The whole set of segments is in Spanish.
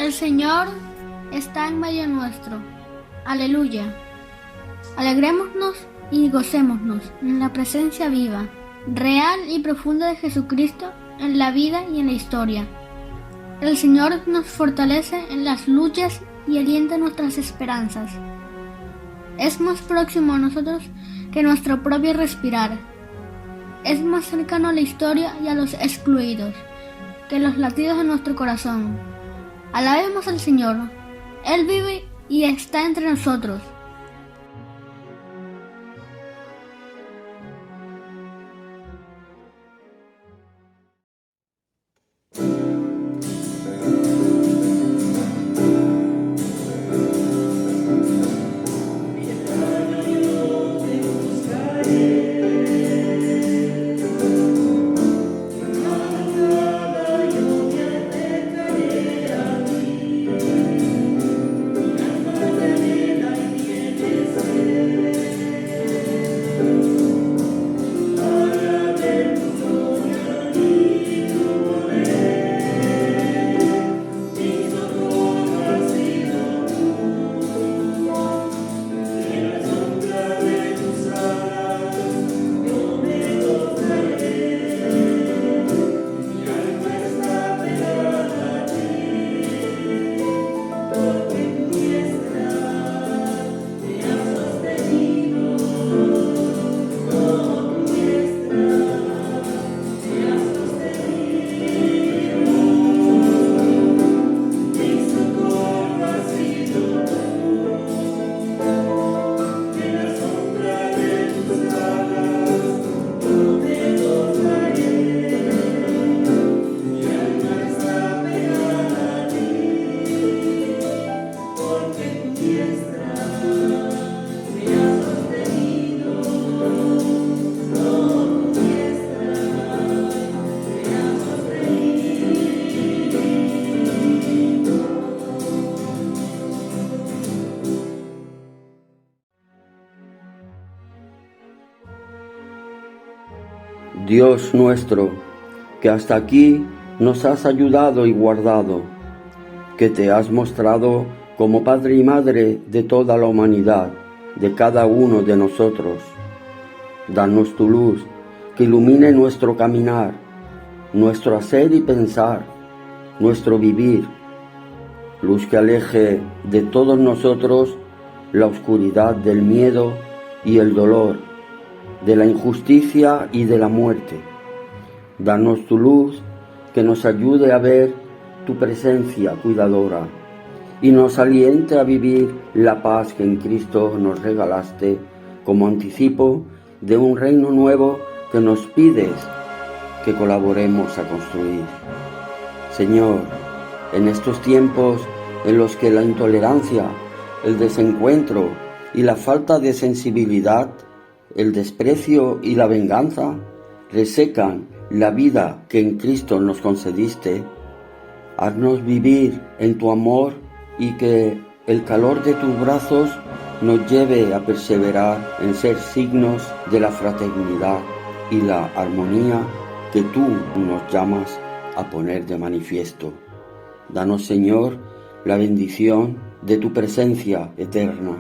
El Señor está en medio nuestro. Aleluya. Alegrémonos y gocémonos en la presencia viva, real y profunda de Jesucristo en la vida y en la historia. El Señor nos fortalece en las luchas y alienta nuestras esperanzas. Es más próximo a nosotros que nuestro propio respirar. Es más cercano a la historia y a los excluidos que los latidos de nuestro corazón. Alabemos al Señor. Él vive y está entre nosotros. Dios nuestro, que hasta aquí nos has ayudado y guardado, que te has mostrado como Padre y Madre de toda la humanidad, de cada uno de nosotros. Danos tu luz, que ilumine nuestro caminar, nuestro hacer y pensar, nuestro vivir, luz que aleje de todos nosotros la oscuridad del miedo y el dolor, de la injusticia y de la muerte. Danos tu luz que nos ayude a ver tu presencia cuidadora y nos aliente a vivir la paz que en Cristo nos regalaste como anticipo de un reino nuevo que nos pides que colaboremos a construir. Señor, en estos tiempos en los que la intolerancia, el desencuentro y la falta de sensibilidad, el desprecio y la venganza resecan la vida que en Cristo nos concediste, haznos vivir en tu amor y que el calor de tus brazos nos lleve a perseverar en ser signos de la fraternidad y la armonía que tú nos llamas a poner de manifiesto. Danos, Señor, la bendición de tu presencia eterna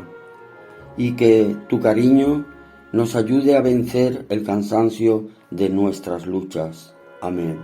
y que tu cariño nos ayude a vencer el cansancio de nuestras luchas. Amén.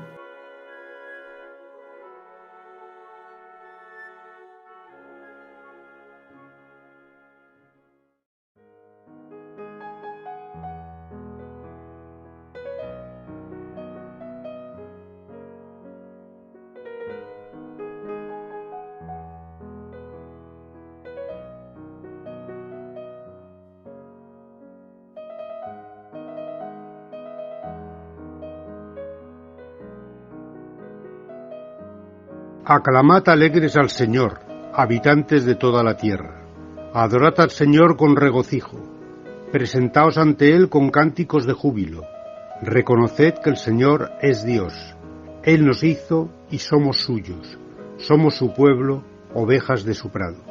Aclamad alegres al Señor, habitantes de toda la tierra. Adorad al Señor con regocijo. Presentaos ante Él con cánticos de júbilo. Reconoced que el Señor es Dios. Él nos hizo y somos suyos. Somos su pueblo, ovejas de su prado.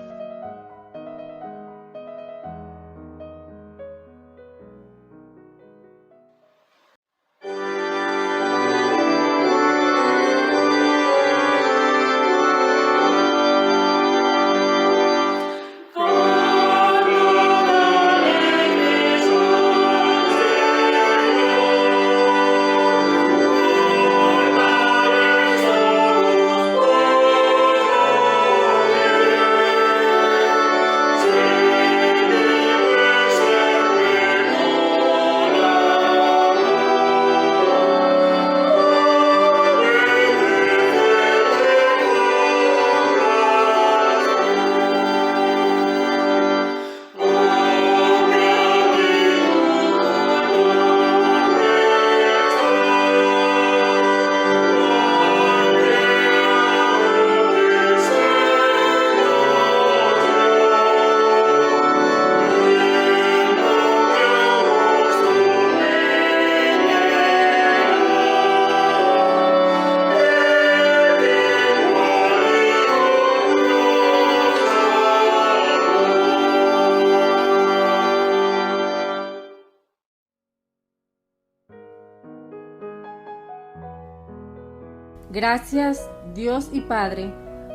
Gracias, Dios y Padre,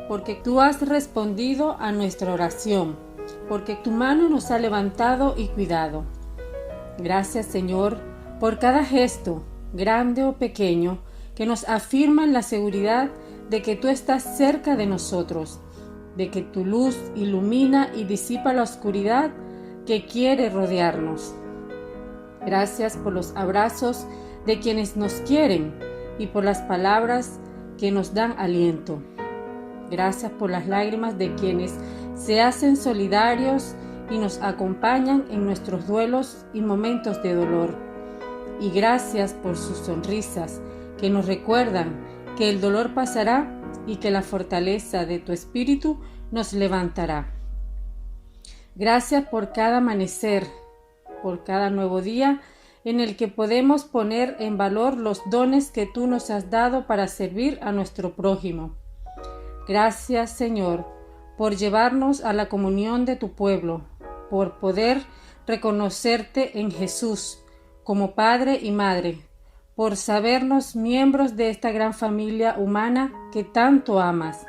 porque tú has respondido a nuestra oración, porque tu mano nos ha levantado y cuidado. Gracias, Señor, por cada gesto, grande o pequeño, que nos afirma en la seguridad de que tú estás cerca de nosotros, de que tu luz ilumina y disipa la oscuridad que quiere rodearnos. Gracias por los abrazos de quienes nos quieren y por las palabras que nos dan aliento. Gracias por las lágrimas de quienes se hacen solidarios y nos acompañan en nuestros duelos y momentos de dolor. Y gracias por sus sonrisas que nos recuerdan que el dolor pasará y que la fortaleza de tu espíritu nos levantará. Gracias por cada amanecer, por cada nuevo día en el que podemos poner en valor los dones que tú nos has dado para servir a nuestro prójimo. Gracias, Señor, por llevarnos a la comunión de tu pueblo, por poder reconocerte en Jesús como Padre y Madre, por sabernos miembros de esta gran familia humana que tanto amas.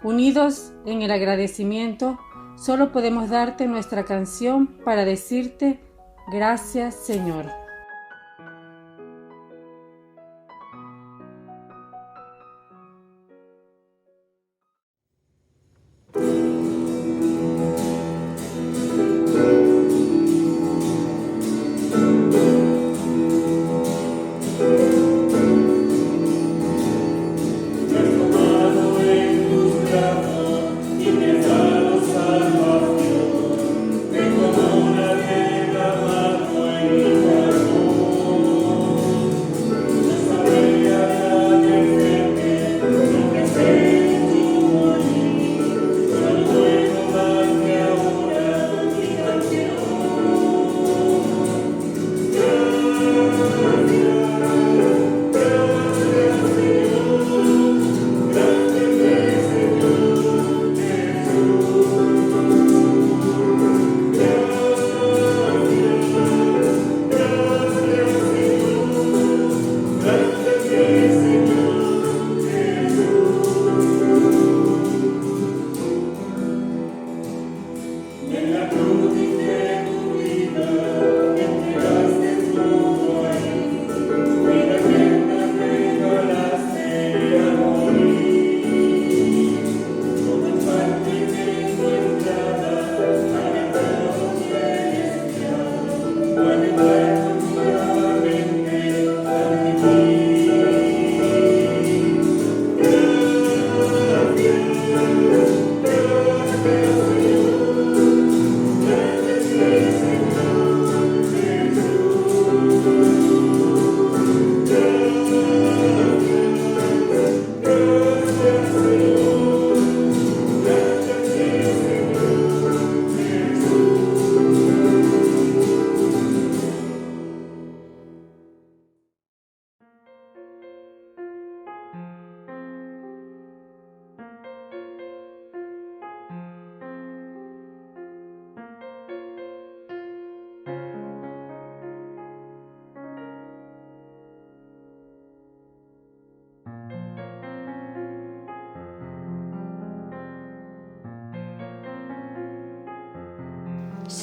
Unidos en el agradecimiento, solo podemos darte nuestra canción para decirte gracias, Señor.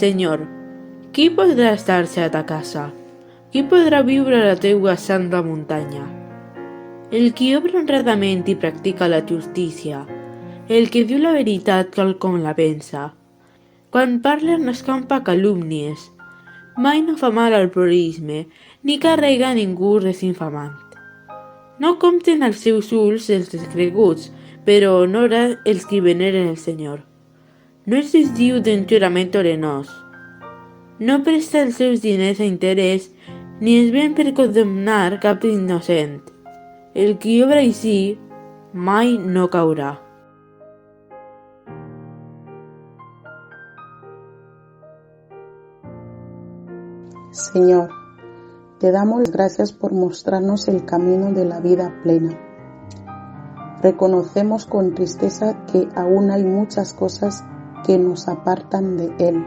Senyor, qui podrà estar-se a ta casa? Qui podrà viure a la teua santa muntanya? El qui obra honradament i practica la justícia, el que diu la veritat tal com la pensa. Quan parla no escampa calúmnies, mai no fa mal al prorisme, ni carrega a ningú res infamant. No compten als seus ulls els descreguts, però honora els qui veneren el Senyor. No es desdiu d'un jurament orenós. No presta els seus diners a interès, ni es ven per condemnar cap innocent. El qui obra així mai no caurà. Señor, te damos las gracias por mostrarnos el camino de la vida plena. Reconocemos con tristeza que aún hay muchas cosas que nos apartan de Él.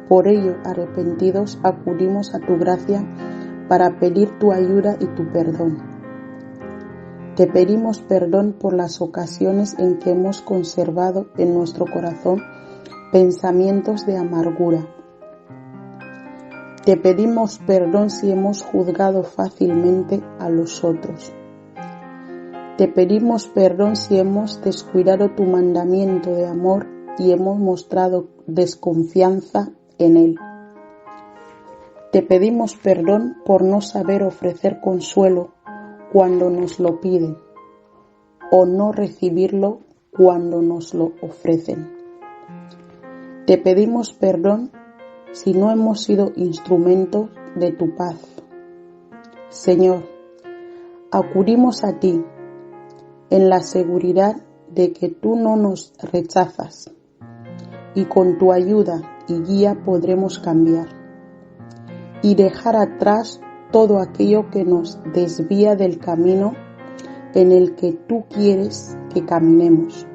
Por ello, arrepentidos, acudimos a tu gracia para pedir tu ayuda y tu perdón. Te pedimos perdón por las ocasiones en que hemos conservado en nuestro corazón pensamientos de amargura. Te pedimos perdón si hemos juzgado fácilmente a los otros. Te pedimos perdón si hemos descuidado tu mandamiento de amor y hemos mostrado desconfianza en él. Te pedimos perdón por no saber ofrecer consuelo cuando nos lo piden o no recibirlo cuando nos lo ofrecen. Te pedimos perdón si no hemos sido instrumentos de tu paz. Señor, acudimos a ti en la seguridad de que tú no nos rechazas y con tu ayuda y guía podremos cambiar y dejar atrás todo aquello que nos desvía del camino en el que tú quieres que caminemos.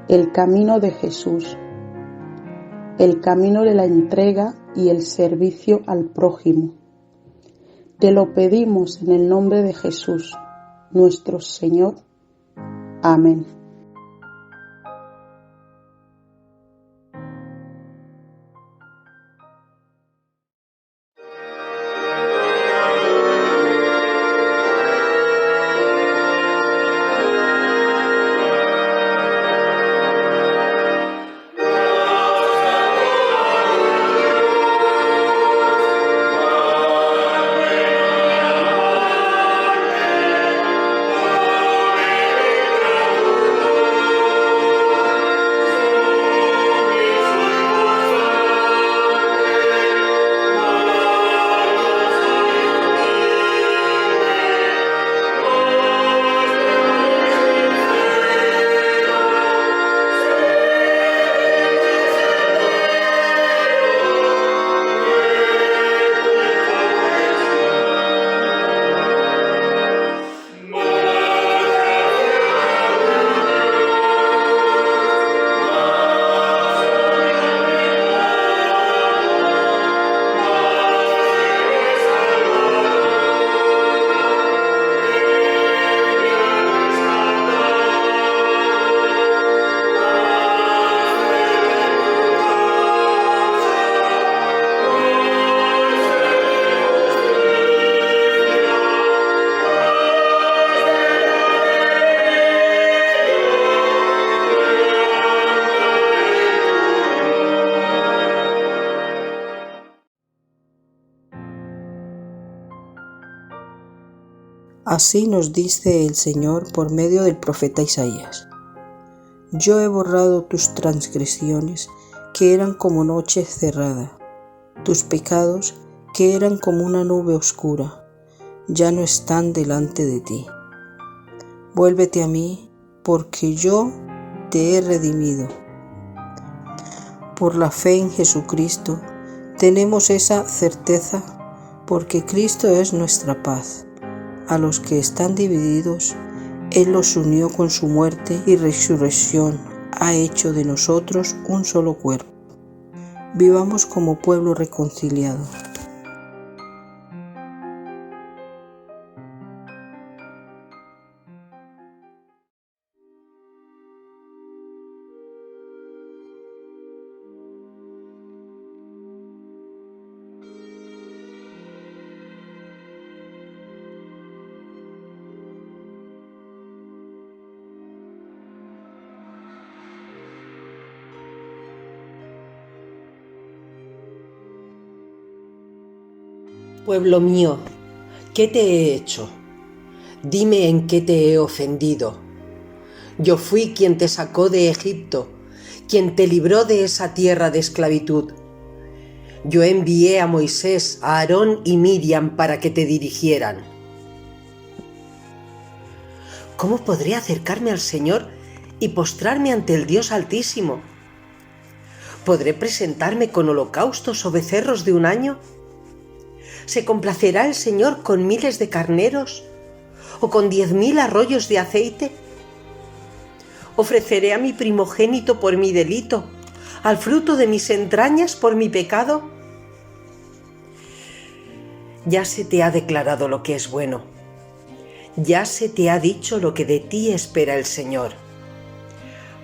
El camino de Jesús, el camino de la entrega y el servicio al prójimo. Te lo pedimos en el nombre de Jesús, nuestro Señor. Amén. Así nos dice el Señor por medio del profeta Isaías: Yo he borrado tus transgresiones, que eran como noche cerrada, tus pecados, que eran como una nube oscura, ya no están delante de ti. Vuélvete a mí, porque yo te he redimido. Por la fe en Jesucristo tenemos esa certeza, porque Cristo es nuestra paz. A los que están divididos, Él los unió con su muerte y resurrección, ha hecho de nosotros un solo cuerpo. Vivamos como pueblo reconciliado. Pueblo mío, ¿qué te he hecho? Dime en qué te he ofendido. Yo fui quien te sacó de Egipto, quien te libró de esa tierra de esclavitud. Yo envié a Moisés, a Aarón y Miriam para que te dirigieran. ¿Cómo podré acercarme al Señor y postrarme ante el Dios Altísimo? ¿Podré presentarme con holocaustos o becerros de un año? ¿Se complacerá el Señor con miles de carneros o con 10.000 arroyos de aceite? ¿Ofreceré a mi primogénito por mi delito, al fruto de mis entrañas por mi pecado? Ya se te ha declarado lo que es bueno. ya se te ha dicho lo que de ti espera el Señor: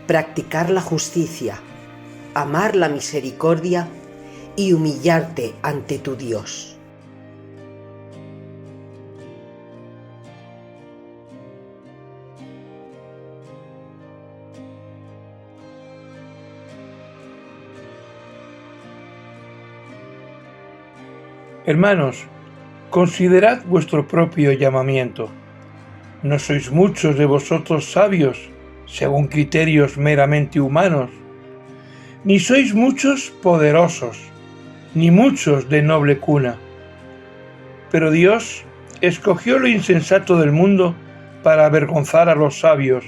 practicar la justicia, amar la misericordia y humillarte ante tu Dios. Hermanos, considerad vuestro propio llamamiento. No sois muchos de vosotros sabios, según criterios meramente humanos, ni sois muchos poderosos, ni muchos de noble cuna. Pero Dios escogió lo insensato del mundo para avergonzar a los sabios,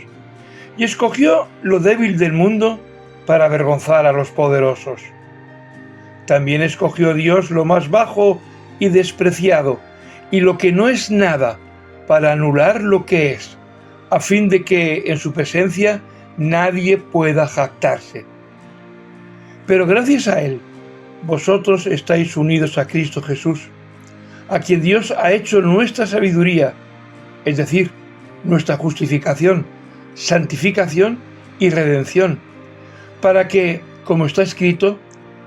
y escogió lo débil del mundo para avergonzar a los poderosos. También escogió Dios lo más bajo y despreciado, y lo que no es nada, para anular lo que es, a fin de que en su presencia nadie pueda jactarse. Pero gracias a Él, vosotros estáis unidos a Cristo Jesús, a quien Dios ha hecho nuestra sabiduría, es decir, nuestra justificación, santificación y redención, para que, como está escrito,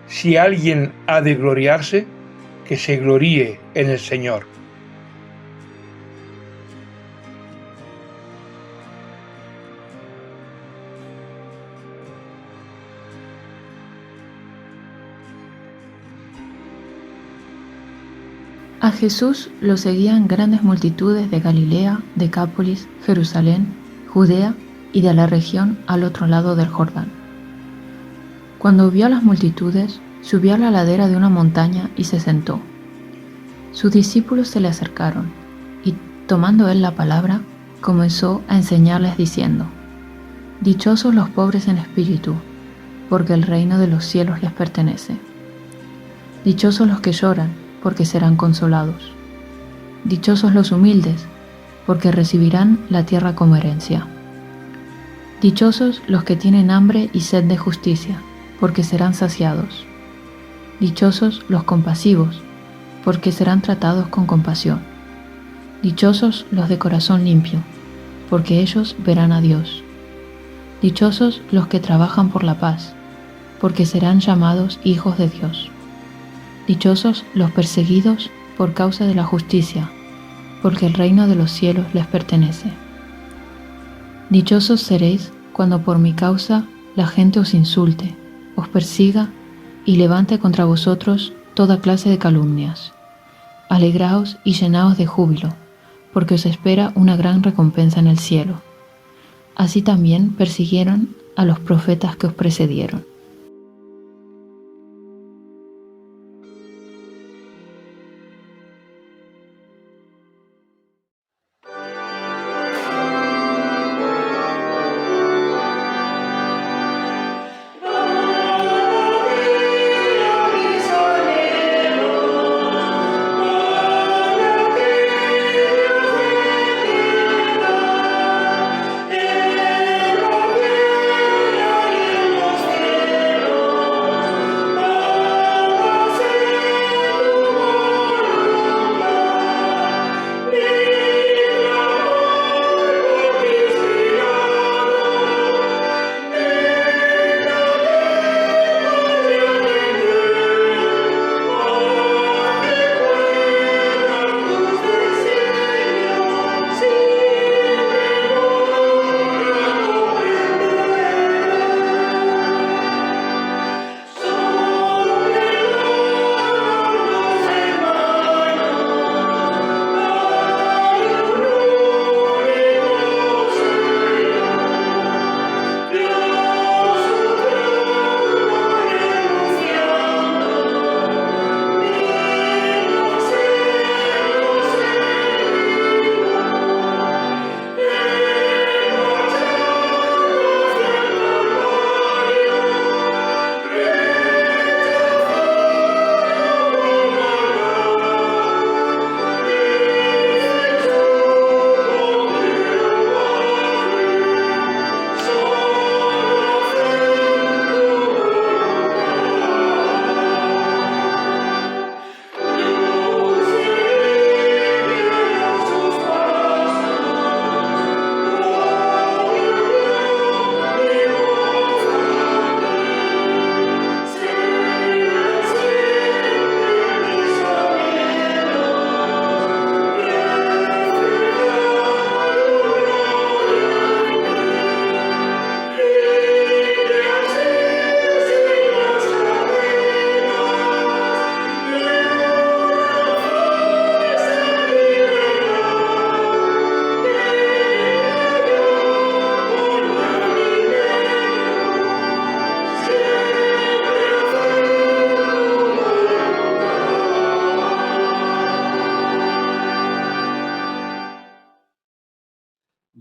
si alguien ha de gloriarse, que se gloríe en el Señor. A Jesús lo seguían grandes multitudes de Galilea, Decápolis, Jerusalén, Judea y de la región al otro lado del Jordán. Cuando vio a las multitudes, subió a la ladera de una montaña y se sentó. Sus discípulos se le acercaron, y tomando él la palabra, comenzó a enseñarles diciendo: Dichosos los pobres en espíritu, porque el reino de los cielos les pertenece. Dichosos los que lloran, porque serán consolados. Dichosos los humildes, porque recibirán la tierra como herencia. Dichosos los que tienen hambre y sed de justicia, porque serán saciados. Dichosos los compasivos, porque serán tratados con compasión. Dichosos los de corazón limpio, porque ellos verán a Dios. Dichosos los que trabajan por la paz, porque serán llamados hijos de Dios. Dichosos los perseguidos por causa de la justicia, porque el reino de los cielos les pertenece. Dichosos seréis cuando por mi causa la gente os insulte, os persiga y levante contra vosotros toda clase de calumnias. Alegraos y llenaos de júbilo, porque os espera una gran recompensa en el cielo. Así también persiguieron a los profetas que os precedieron.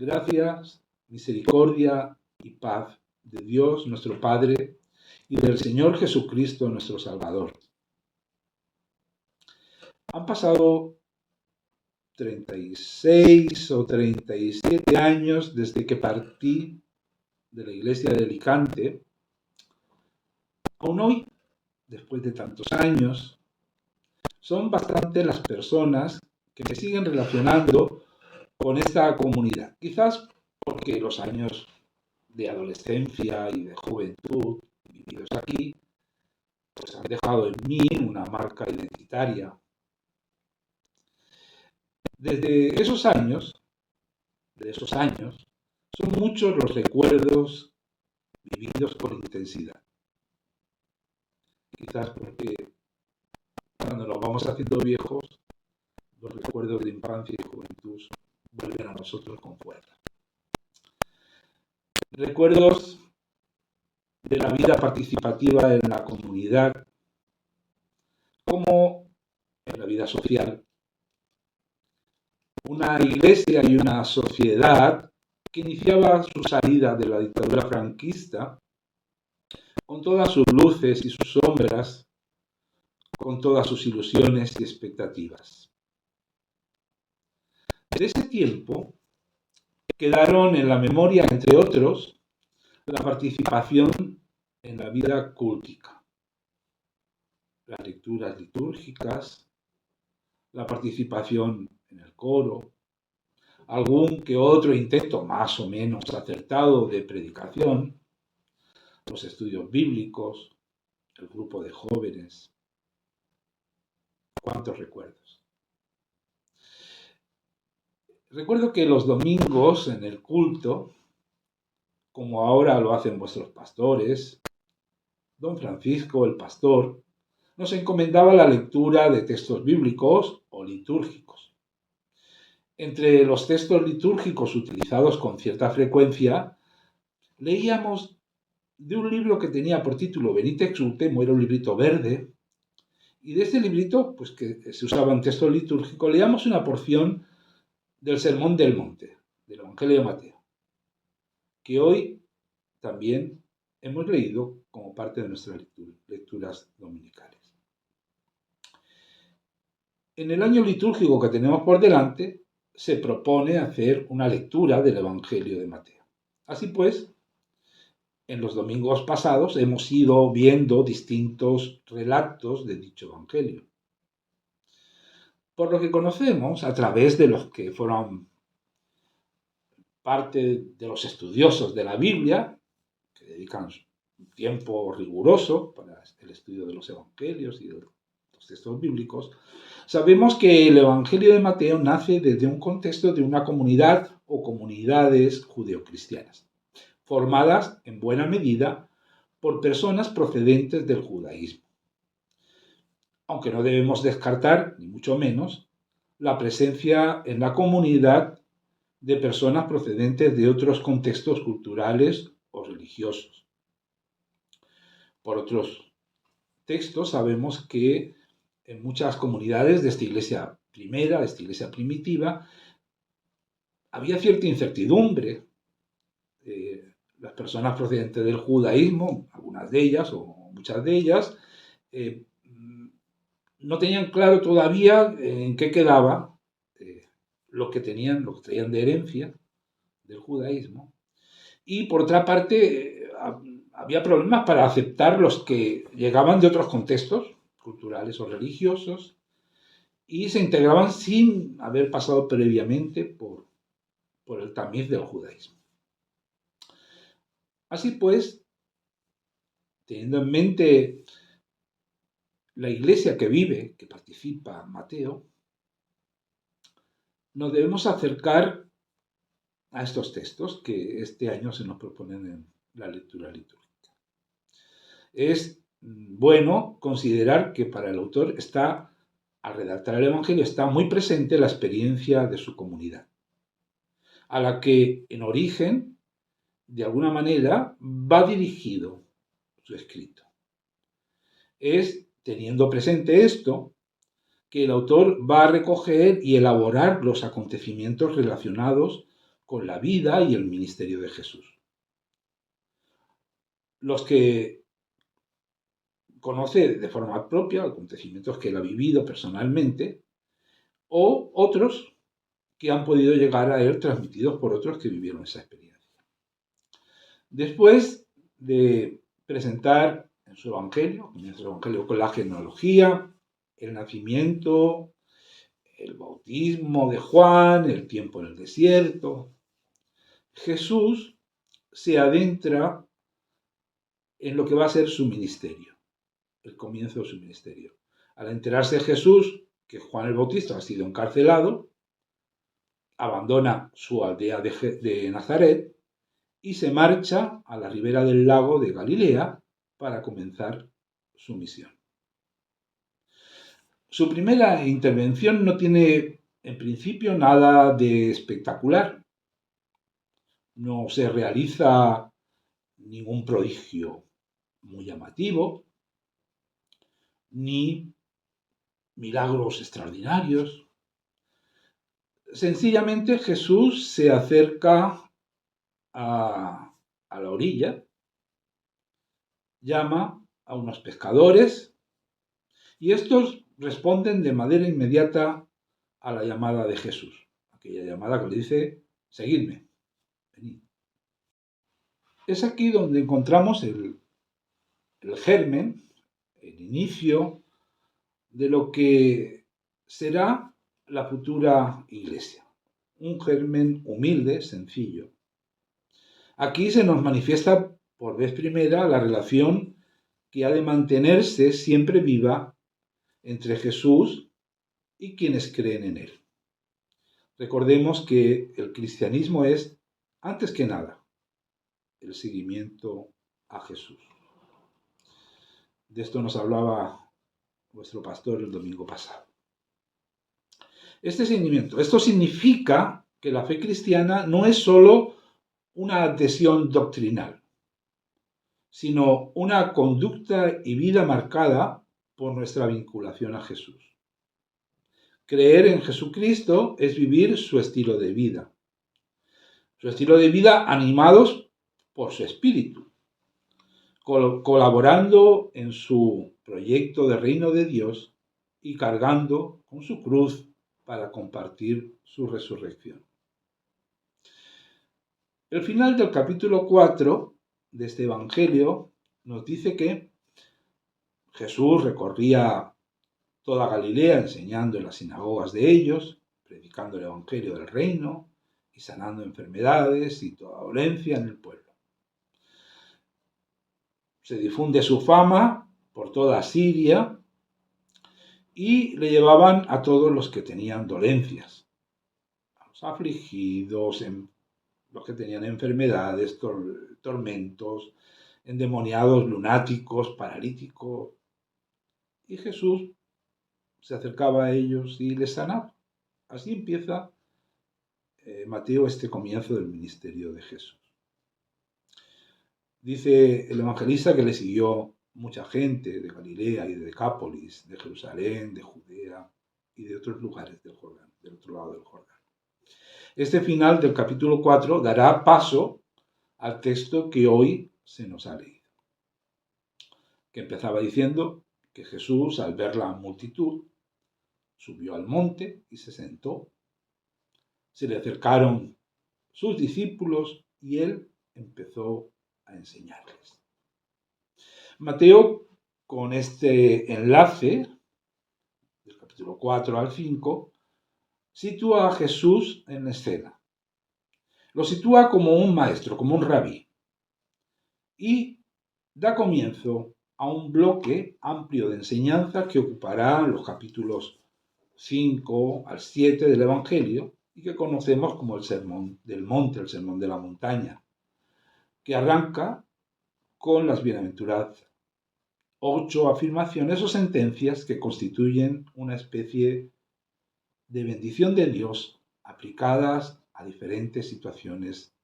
Gracias, misericordia y paz de Dios nuestro Padre y del Señor Jesucristo nuestro Salvador. Han pasado 36 o 37 años desde que partí de la iglesia de Alicante. Aún hoy, después de tantos años, son bastantes las personas que me siguen relacionando con esta comunidad. Quizás porque los años de adolescencia y de juventud vividos aquí, pues han dejado en mí una marca identitaria. Desde esos años, son muchos los recuerdos vividos con intensidad. Quizás porque cuando nos vamos haciendo viejos, los recuerdos de infancia y juventud vuelven a nosotros con fuerza. Recuerdos de la vida participativa en la comunidad, como en la vida social. Una iglesia y una sociedad que iniciaba su salida de la dictadura franquista con todas sus luces y sus sombras, con todas sus ilusiones y expectativas. De ese tiempo quedaron en la memoria, entre otros, la participación en la vida cultica, las lecturas litúrgicas, la participación en el coro, algún que otro intento más o menos acertado de predicación, los estudios bíblicos, el grupo de jóvenes. ¿Cuántos recuerdos? Recuerdo que los domingos en el culto, como ahora lo hacen vuestros pastores, don Francisco, el pastor, nos encomendaba la lectura de textos bíblicos o litúrgicos. Entre los textos litúrgicos utilizados con cierta frecuencia, leíamos de un libro que tenía por título Venite exultemo, era un librito verde, y de este librito, pues que se usaba en texto litúrgico, leíamos una porción del Sermón del Monte, del Evangelio de Mateo, que hoy también hemos leído como parte de nuestras lecturas dominicales. En el año litúrgico que tenemos por delante, se propone hacer una lectura del Evangelio de Mateo. Así pues, en los domingos pasados hemos ido viendo distintos relatos de dicho Evangelio. Por lo que conocemos, a través de los que fueron parte de los estudiosos de la Biblia, que dedican un tiempo riguroso para el estudio de los Evangelios y de los textos bíblicos, sabemos que el Evangelio de Mateo nace desde un contexto de una comunidad o comunidades judeocristianas, formadas en buena medida por personas procedentes del judaísmo. Aunque no debemos descartar, ni mucho menos, la presencia en la comunidad de personas procedentes de otros contextos culturales o religiosos. Por otros textos sabemos que en muchas comunidades de esta iglesia primera, de esta iglesia primitiva, había cierta incertidumbre. Las personas procedentes del judaísmo, algunas de ellas o muchas de ellas, no tenían claro todavía en qué quedaba lo que traían de herencia del judaísmo. Y por otra parte, había problemas para aceptar los que llegaban de otros contextos culturales o religiosos y se integraban sin haber pasado previamente por el tamiz del judaísmo. Así pues, teniendo en mente la iglesia que vive, que participa Mateo, nos debemos acercar a estos textos que este año se nos proponen en la lectura litúrgica. Es bueno considerar que para el autor al redactar el Evangelio, está muy presente la experiencia de su comunidad, a la que en origen, de alguna manera, va dirigido su escrito. Es teniendo presente esto que el autor va a recoger y elaborar los acontecimientos relacionados con la vida y el ministerio de Jesús. Los que conoce de forma propia acontecimientos que él ha vivido personalmente, o otros que han podido llegar a él transmitidos por otros que vivieron esa experiencia. Después de presentar en su evangelio con la genealogía, el nacimiento, el bautismo de Juan, el tiempo en el desierto, Jesús se adentra en lo que va a ser su ministerio, el comienzo de su ministerio. Al enterarse Jesús que Juan el Bautista ha sido encarcelado, abandona su aldea de Nazaret y se marcha a la ribera del lago de Galilea para comenzar su misión. Su primera intervención no tiene en principio nada de espectacular. No se realiza ningún prodigio muy llamativo, ni milagros extraordinarios. Sencillamente Jesús se acerca a la orilla, llama a unos pescadores y estos responden de manera inmediata a la llamada de Jesús, aquella llamada que le dice, seguidme, venid. Es aquí donde encontramos el germen, el inicio de lo que será la futura iglesia. Un germen humilde, sencillo. Aquí se nos manifiesta por vez primera la relación que ha de mantenerse siempre viva entre Jesús y quienes creen en él. Recordemos que el cristianismo es, antes que nada, el seguimiento a Jesús. De esto nos hablaba nuestro pastor el domingo pasado. Este seguimiento, esto significa que la fe cristiana no es sólo una adhesión doctrinal, sino una conducta y vida marcada por nuestra vinculación a Jesús. Creer en Jesucristo es vivir su estilo de vida. Su estilo de vida animados por su espíritu, colaborando en su proyecto de reino de Dios y cargando con su cruz para compartir su resurrección. El final del capítulo 4 de este Evangelio nos dice que Jesús recorría toda Galilea enseñando en las sinagogas de ellos, predicando el Evangelio del reino y sanando enfermedades y toda dolencia en el pueblo. Se difunde su fama por toda Siria y le llevaban a todos los que tenían dolencias, a los afligidos, los que tenían enfermedades, tormentos, endemoniados, lunáticos, paralíticos. Y Jesús se acercaba a ellos y les sanaba. Así empieza Mateo este comienzo del ministerio de Jesús. Dice el evangelista que le siguió mucha gente de Galilea y de Decápolis, de Jerusalén, de Judea y de otros lugares del Jordán, del otro lado del Jordán. Este final del capítulo 4 dará paso al texto que hoy se nos ha leído, que empezaba diciendo que Jesús, al ver la multitud, subió al monte y se sentó. Se le acercaron sus discípulos y él empezó a enseñarles. Mateo, con este enlace, del capítulo 4 al 5, sitúa a Jesús en escena. Lo sitúa como un maestro, como un rabí, y da comienzo a un bloque amplio de enseñanza que ocupará los capítulos 5 al 7 del Evangelio y que conocemos como el Sermón del Monte, el Sermón de la Montaña, que arranca con las bienaventuranzas, 8 afirmaciones o sentencias que constituyen una especie de bendición de Dios aplicadas a diferentes situaciones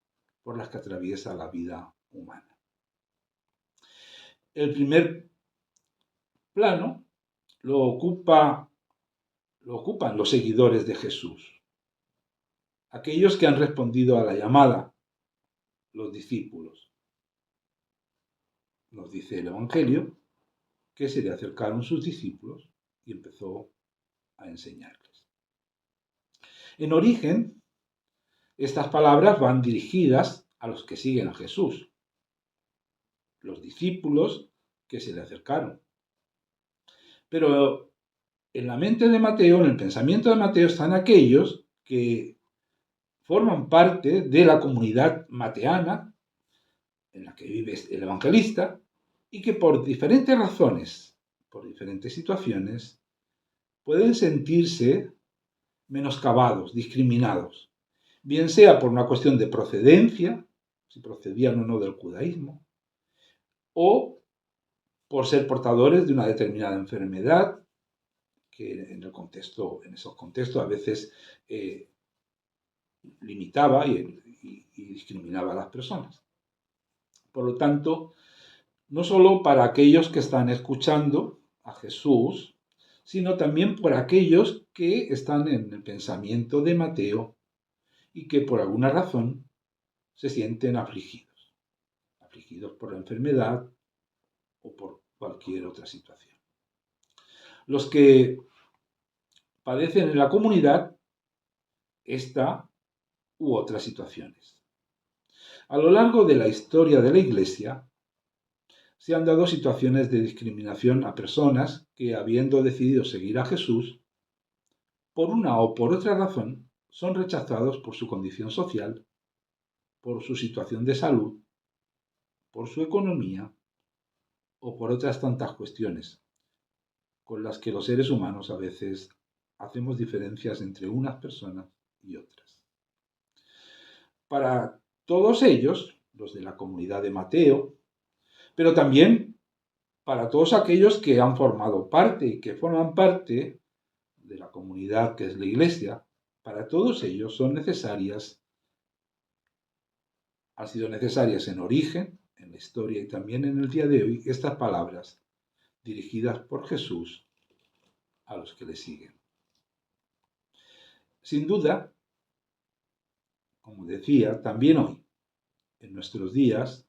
por las que atraviesa la vida humana. El primer plano lo ocupan los seguidores de Jesús. aquellos que han respondido a la llamada, los discípulos. Nos dice el Evangelio que se le acercaron sus discípulos y empezó a enseñarles. En origen, estas palabras van dirigidas a los que siguen a Jesús, los discípulos que se le acercaron. Pero en la mente de Mateo, en el pensamiento de Mateo, están aquellos que forman parte de la comunidad mateana en la que vive el evangelista y que por diferentes razones, por diferentes situaciones, pueden sentirse menoscabados, discriminados, bien sea por una cuestión de procedencia, si procedían o no del judaísmo, o por ser portadores de una determinada enfermedad que en esos contextos a veces limitaba y discriminaba a las personas. Por lo tanto, no solo para aquellos que están escuchando a Jesús, sino también por aquellos que están en el pensamiento de Mateo y que por alguna razón se sienten afligidos por la enfermedad o por cualquier otra situación. Los que padecen en la comunidad esta u otras situaciones. A lo largo de la historia de la Iglesia se han dado situaciones de discriminación a personas que, habiendo decidido seguir a Jesús, por una o por otra razón, son rechazados por su condición social, por su situación de salud, por su economía o por otras tantas cuestiones con las que los seres humanos a veces hacemos diferencias entre unas personas y otras. Para todos ellos, los de la comunidad de Mateo, pero también para todos aquellos que han formado parte y que forman parte de la comunidad que es la Iglesia, para todos ellos han sido necesarias en origen, en la historia y también en el día de hoy, estas palabras dirigidas por Jesús a los que le siguen. Sin duda, como decía, también hoy, en nuestros días,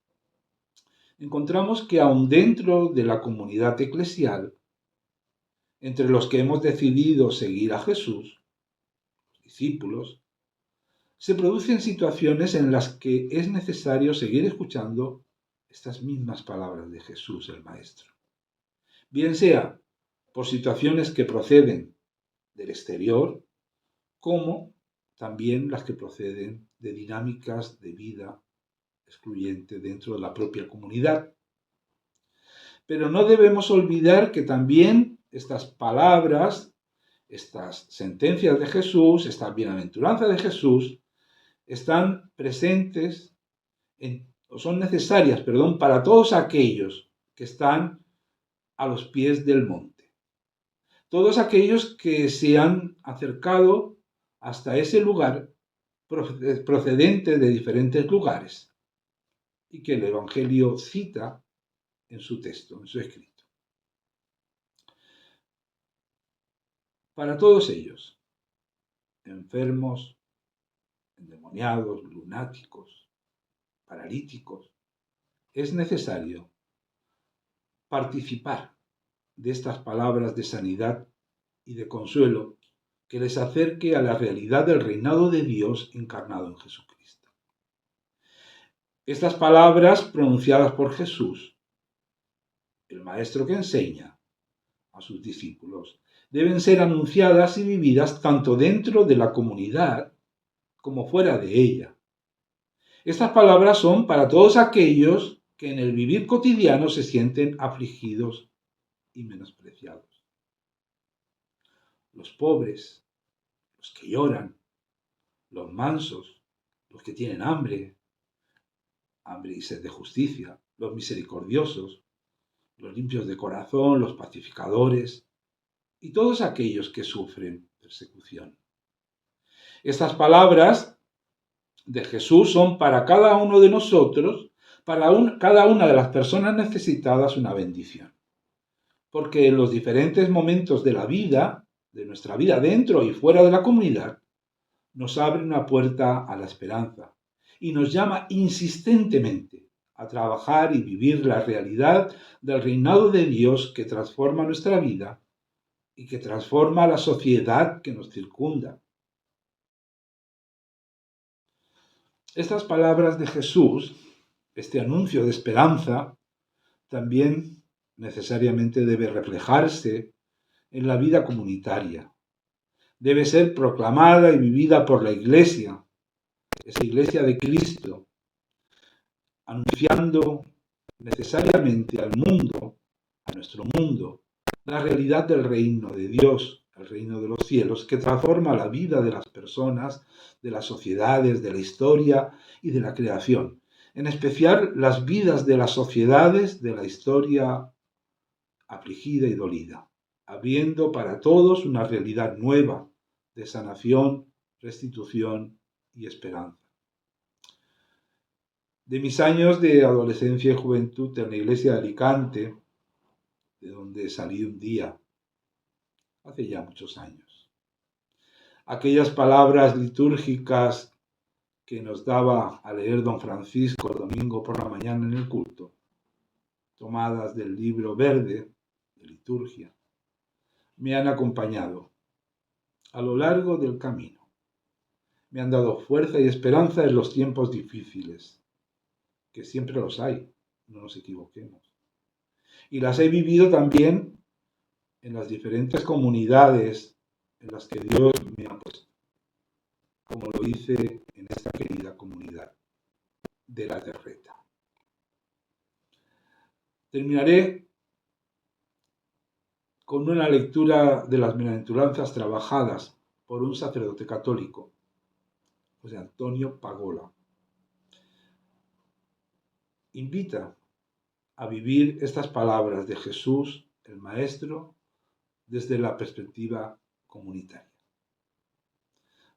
encontramos que aun dentro de la comunidad eclesial, entre los que hemos decidido seguir a Jesús, los discípulos, se producen situaciones en las que es necesario seguir escuchando estas mismas palabras de Jesús el Maestro. Bien sea por situaciones que proceden del exterior, como también las que proceden de dinámicas de vida excluyente dentro de la propia comunidad. Pero no debemos olvidar que también estas palabras, estas sentencias de Jesús, esta bienaventuranza de Jesús, están presentes son necesarias, para todos aquellos que están a los pies del monte. Todos aquellos que se han acercado hasta ese lugar procedente de diferentes lugares y que el Evangelio cita en su texto, en su escrito. Para todos ellos, enfermos, endemoniados, lunáticos, paralíticos, es necesario participar de estas palabras de sanidad y de consuelo que les acerque a la realidad del reinado de Dios encarnado en Jesucristo. Estas palabras pronunciadas por Jesús, el Maestro que enseña a sus discípulos, deben ser anunciadas y vividas tanto dentro de la comunidad como fuera de ella. Estas palabras son para todos aquellos que en el vivir cotidiano se sienten afligidos y menospreciados. Los pobres, los que lloran, los mansos, los que tienen hambre y sed de justicia, los misericordiosos, los limpios de corazón, los pacificadores y todos aquellos que sufren persecución. Estas palabras de Jesús son para cada uno de nosotros, cada una de las personas necesitadas, una bendición. Porque en los diferentes momentos de la vida, de nuestra vida dentro y fuera de la comunidad, nos abre una puerta a la esperanza y nos llama insistentemente a trabajar y vivir la realidad del reinado de Dios que transforma nuestra vida y que transforma la sociedad que nos circunda. Estas palabras de Jesús, este anuncio de esperanza, también necesariamente debe reflejarse en la vida comunitaria. Debe ser proclamada y vivida por la Iglesia, esa Iglesia de Cristo, anunciando necesariamente al mundo, a nuestro mundo, la realidad del reino de Dios, el reino de los cielos, que transforma la vida de las personas, de las sociedades, de la historia y de la creación. En especial las vidas de las sociedades de la historia afligida y dolida, abriendo para todos una realidad nueva de sanación, restitución y esperanza. De mis años de adolescencia y juventud en la iglesia de Alicante, de donde salí un día, hace ya muchos años, aquellas palabras litúrgicas que nos daba a leer don Francisco el domingo por la mañana en el culto, tomadas del libro verde de liturgia, me han acompañado a lo largo del camino. Me han dado fuerza y esperanza en los tiempos difíciles, que siempre los hay, no nos equivoquemos. Y las he vivido también en las diferentes comunidades en las que Dios me ha puesto, como lo hice en esta querida comunidad de La Terreta. Terminaré con una lectura de las bienaventuranzas trabajadas por un sacerdote católico, José Antonio Pagola. Invita a vivir estas palabras de Jesús, el Maestro, desde la perspectiva comunitaria.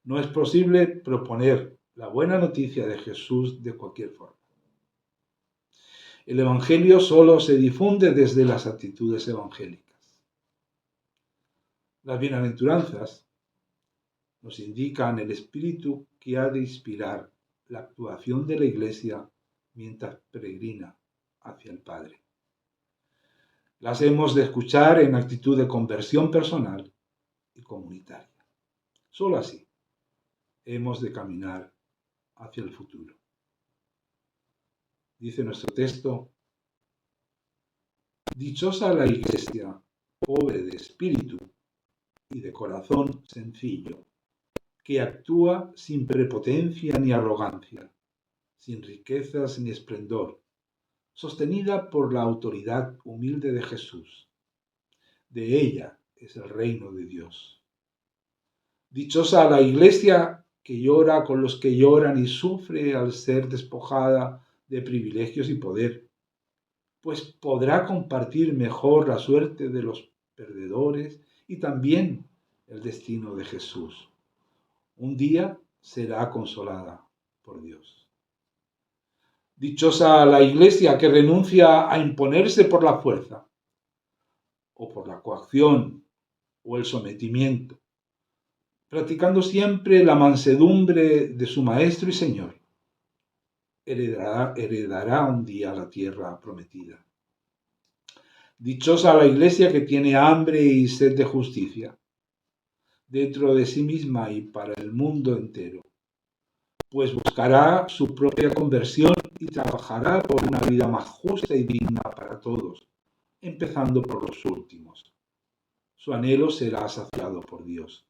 No es posible proponer la buena noticia de Jesús de cualquier forma. El Evangelio solo se difunde desde las actitudes evangélicas. Las bienaventuranzas nos indican el espíritu que ha de inspirar la actuación de la Iglesia mientras peregrina hacia el Padre. Las hemos de escuchar en actitud de conversión personal y comunitaria. Solo así hemos de caminar hacia el futuro. Dice nuestro texto: dichosa la Iglesia, pobre de espíritu y de corazón sencillo, que actúa sin prepotencia ni arrogancia, sin riquezas ni esplendor, sostenida por la autoridad humilde de Jesús. De ella es el reino de Dios. Dichosa la Iglesia que llora con los que lloran y sufre al ser despojada de privilegios y poder, pues podrá compartir mejor la suerte de los perdedores y también el destino de Jesús. Un día será consolada por Dios. Dichosa la Iglesia que renuncia a imponerse por la fuerza, o por la coacción, o el sometimiento, practicando siempre la mansedumbre de su Maestro y Señor. Heredará un día la tierra prometida. Dichosa la Iglesia que tiene hambre y sed de justicia, dentro de sí misma y para el mundo entero, pues buscará su propia conversión y trabajará por una vida más justa y digna para todos, empezando por los últimos. Su anhelo será saciado por Dios.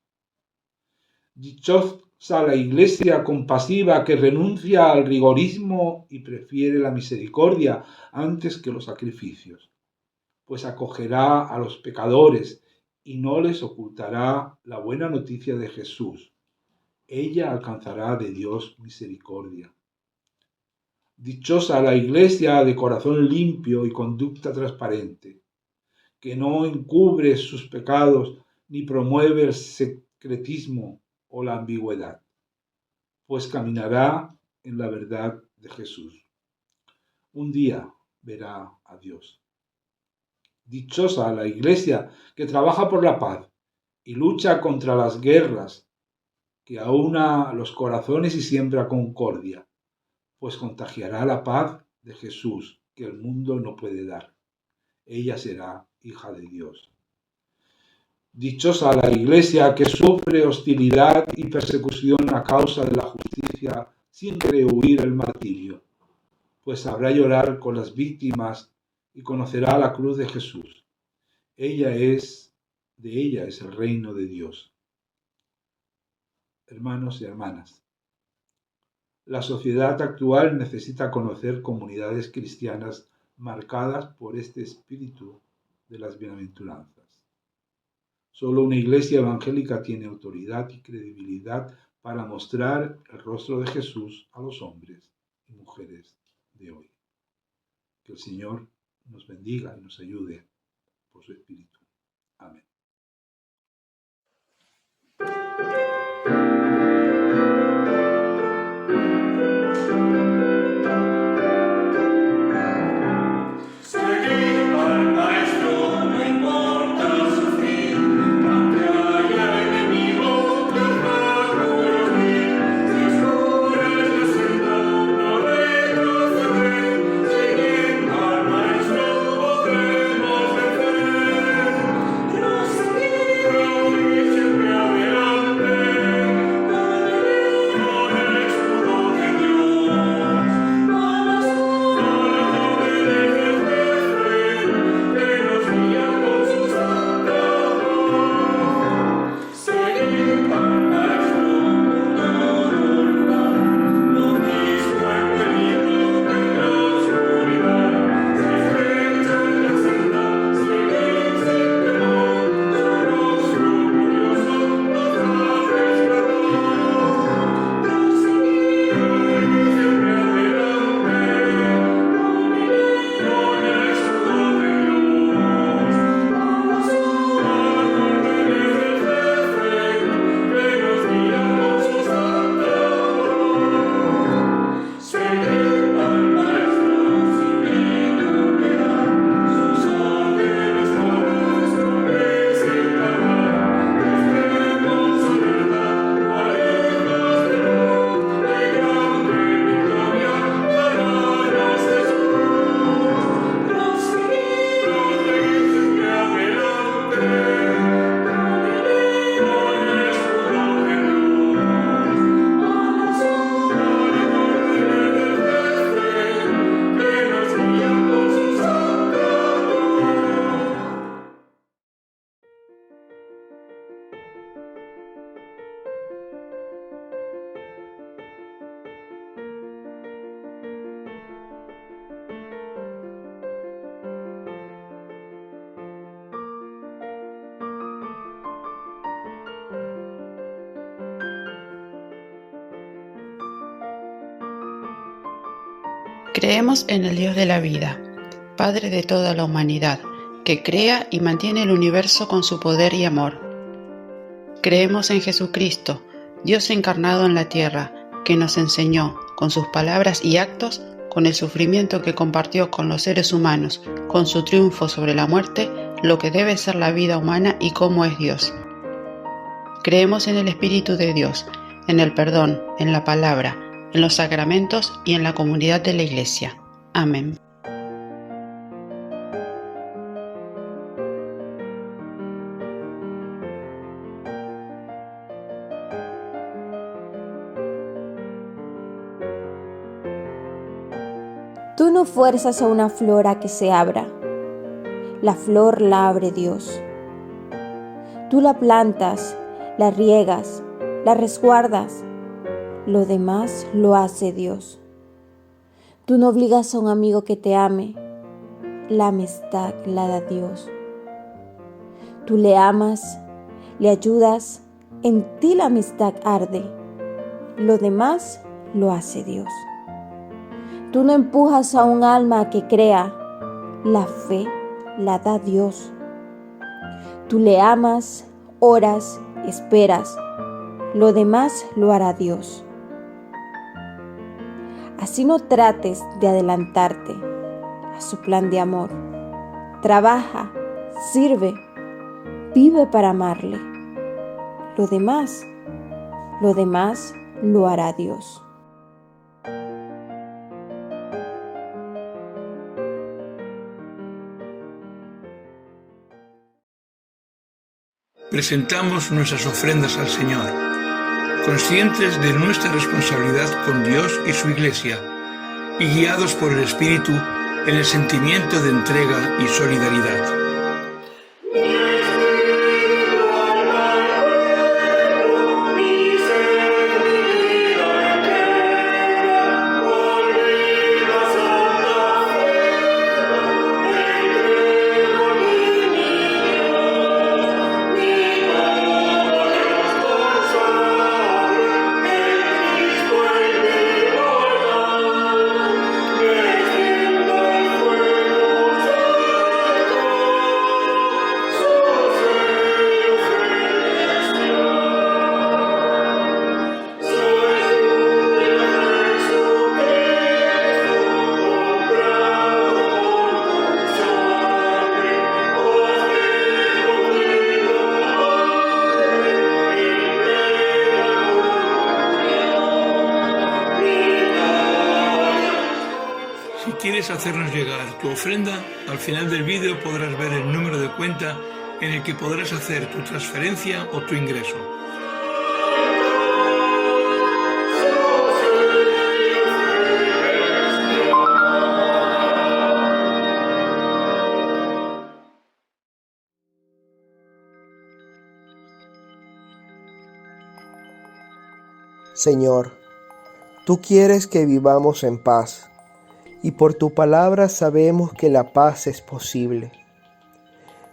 Dichosa la Iglesia compasiva que renuncia al rigorismo y prefiere la misericordia antes que los sacrificios, pues acogerá a los pecadores y no les ocultará la buena noticia de Jesús. Ella alcanzará de Dios misericordia. Dichosa la Iglesia de corazón limpio y conducta transparente, que no encubre sus pecados ni promueve el secretismo o la ambigüedad, pues caminará en la verdad de Jesús. Un día verá a Dios. Dichosa la Iglesia que trabaja por la paz y lucha contra las guerras que aúna los corazones y siembra concordia, pues contagiará la paz de Jesús que el mundo no puede dar. Ella será hija de Dios. Dichosa la Iglesia que sufre hostilidad y persecución a causa de la justicia sin rehuir el martirio, pues sabrá llorar con las víctimas y conocerá la cruz de Jesús. De ella es el reino de Dios. Hermanos y hermanas, la sociedad actual necesita conocer comunidades cristianas marcadas por este espíritu de las bienaventuranzas. Solo una iglesia evangélica tiene autoridad y credibilidad para mostrar el rostro de Jesús a los hombres y mujeres de hoy. Que el Señor nos bendiga y nos ayude por su Espíritu. Amén. Creemos en el Dios de la vida, Padre de toda la humanidad, que crea y mantiene el universo con su poder y amor. Creemos en Jesucristo, Dios encarnado en la tierra, que nos enseñó, con sus palabras y actos, con el sufrimiento que compartió con los seres humanos, con su triunfo sobre la muerte, lo que debe ser la vida humana y cómo es Dios. Creemos en el Espíritu de Dios, en el perdón, en la palabra, en los sacramentos y en la comunidad de la Iglesia. Amén. Tú no fuerzas a una flor a que se abra. La flor la abre Dios. Tú la plantas, la riegas, la resguardas. Lo demás lo hace Dios. Tú no obligas a un amigo que te ame. La amistad la da Dios. Tú le amas, le ayudas, en ti la amistad arde. Lo demás lo hace Dios. Tú no empujas a un alma a que crea. La fe la da Dios. Tú le amas, oras, esperas. Lo demás lo hará Dios. Así no trates de adelantarte a su plan de amor. Trabaja, sirve, vive para amarle. Lo demás Lo demás lo hará Dios. Presentamos nuestras ofrendas al Señor, conscientes de nuestra responsabilidad con Dios y su Iglesia, y guiados por el Espíritu en el sentimiento de entrega y solidaridad. Si quieres hacernos llegar tu ofrenda, al final del vídeo podrás ver el número de cuenta en el que podrás hacer tu transferencia o tu ingreso. Señor, tú quieres que vivamos en paz, y por tu palabra sabemos que la paz es posible.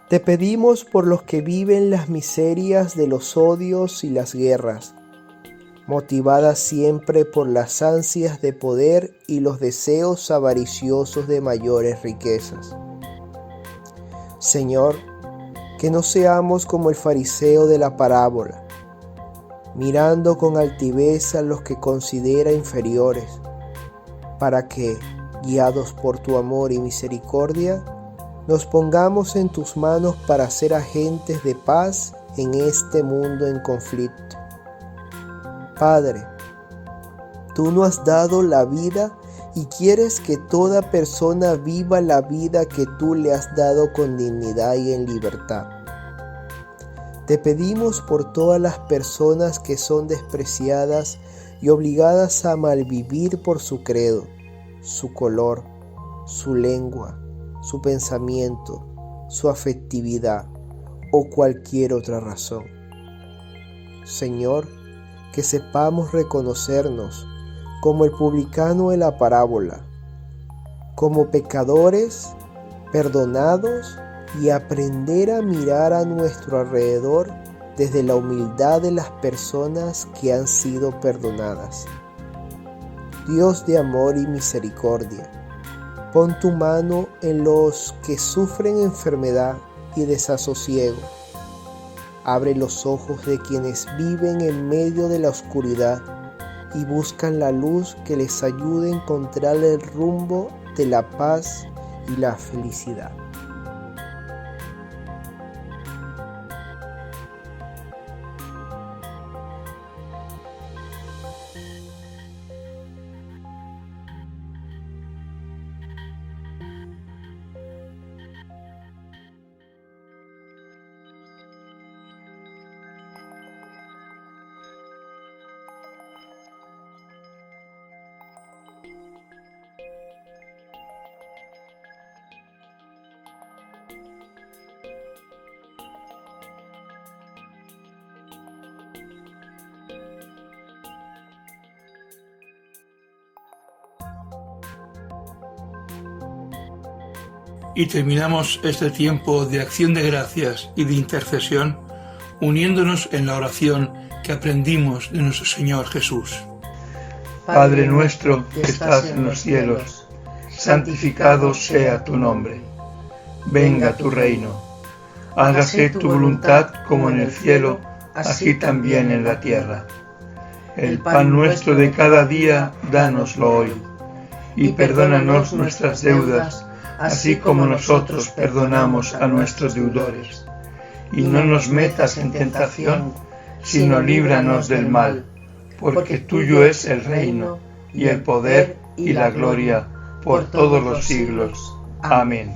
Te pedimos por los que viven las miserias de los odios y las guerras, motivadas siempre por las ansias de poder y los deseos avariciosos de mayores riquezas. Señor, que no seamos como el fariseo de la parábola, mirando con altivez a los que considera inferiores, para que, guiados por tu amor y misericordia, nos pongamos en tus manos para ser agentes de paz en este mundo en conflicto. Padre, tú nos has dado la vida y quieres que toda persona viva la vida que tú le has dado con dignidad y en libertad. Te pedimos por todas las personas que son despreciadas y obligadas a malvivir por su credo, su color, su lengua, su pensamiento, su afectividad o cualquier otra razón. Señor, que sepamos reconocernos como el publicano de la parábola, como pecadores perdonados y aprender a mirar a nuestro alrededor desde la humildad de las personas que han sido perdonadas. Dios de amor y misericordia, pon tu mano en los que sufren enfermedad y desasosiego. Abre los ojos de quienes viven en medio de la oscuridad y buscan la luz que les ayude a encontrar el rumbo de la paz y la felicidad. Y terminamos este tiempo de acción de gracias y de intercesión uniéndonos en la oración que aprendimos de nuestro Señor Jesús. Padre nuestro que estás en los cielos, santificado sea tu nombre. Venga tu reino. Hágase tu voluntad como en el cielo, así también en la tierra. El pan nuestro de cada día, dánoslo hoy. Y perdónanos nuestras deudas, así como nosotros perdonamos a nuestros deudores. Y no nos metas en tentación, sino líbranos del mal. porque tuyo es el reino, y el poder, y la gloria, por todos los siglos. Amén.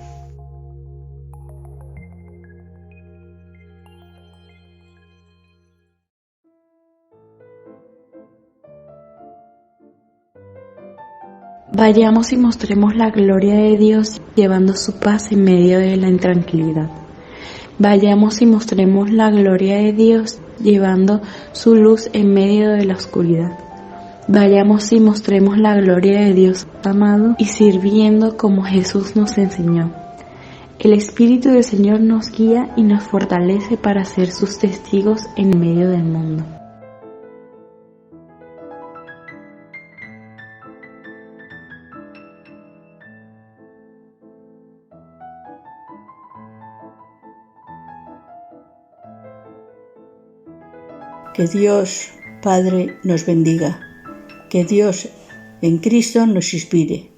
Vayamos y mostremos la gloria de Dios llevando su paz en medio de la intranquilidad. Vayamos y mostremos la gloria de Dios llevando su luz en medio de la oscuridad. Vayamos y mostremos la gloria de Dios amado y sirviendo como Jesús nos enseñó. El Espíritu del Señor nos guía y nos fortalece para ser sus testigos en medio del mundo. Que Dios, Padre, nos bendiga. Que Dios en Cristo nos inspire.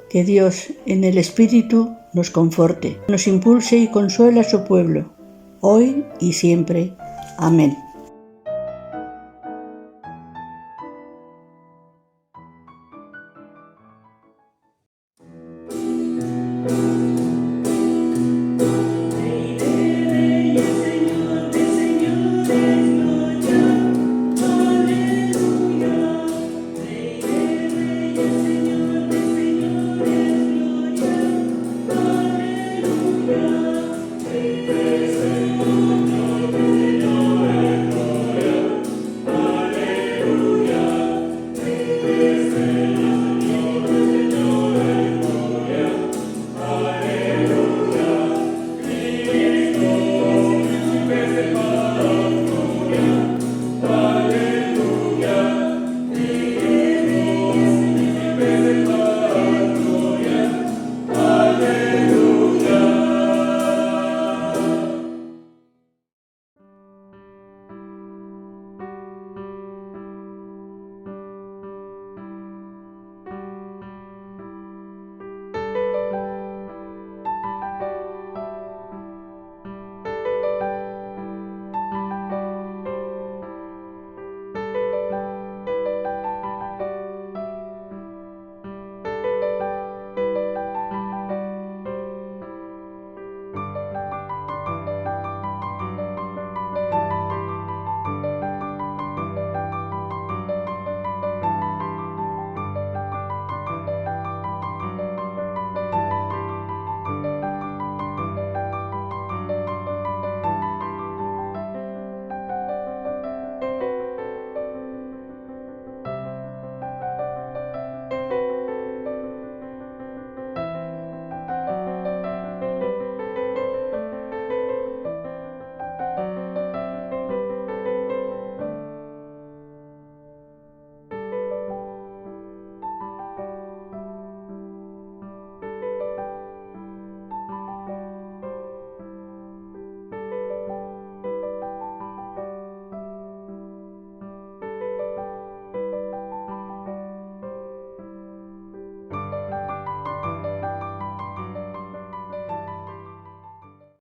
Que Dios en el Espíritu nos conforte, nos impulse y consuele a su pueblo, hoy y siempre. Amén.